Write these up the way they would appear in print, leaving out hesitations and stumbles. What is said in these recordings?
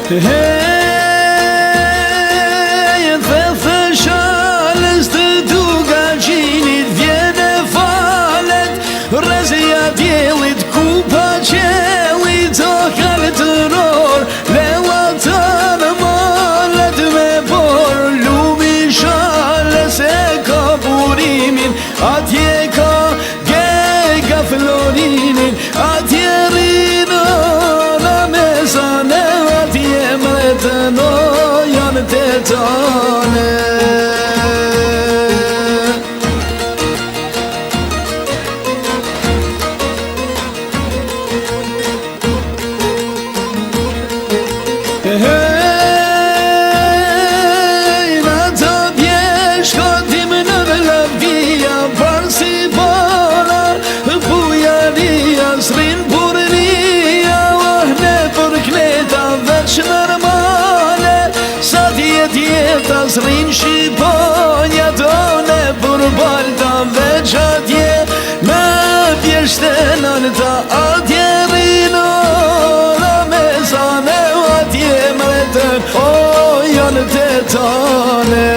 Hey, the shales të duga gjinit vjene falet, rezja djelit ku pa qelit o kalet ror, lela të në malet me por, lumi shales e ka burimin, atje ka gega florinin, atje rinë në mesane, atje mretëno janë të tane. Hey, në të bjeshko tim në lëvdia, parë si bola, bujaria, s'rin burnia, ohne për kleta veç normale, sa djeta s'rin shqiponja, done për balta veç atje, në bjeshte nënta atje rino, në mesane atje mretën, o janë të tane.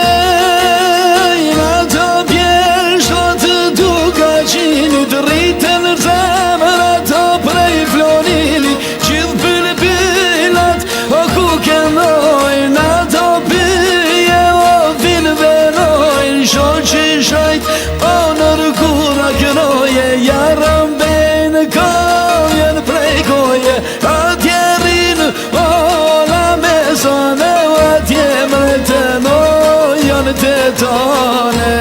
Hey, në të bjeshto të duga gjinit, rritën zemra të prej flonili, gjithë bilbilat o ku kënoj, në të bije o vinë veroj, shoqi shajt o nërkura kënoje, jarën bejnë kojën prej koje, atje rinë o la mesane, atje mretën o janë të tane.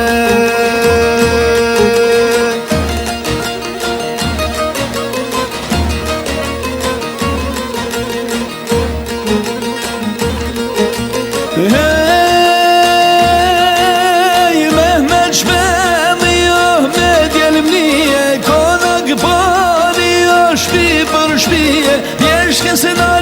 Hey, Mehmet Shmeni, Ahmet Jelmnije, konak bani o shpi për shpije, bjeshke se na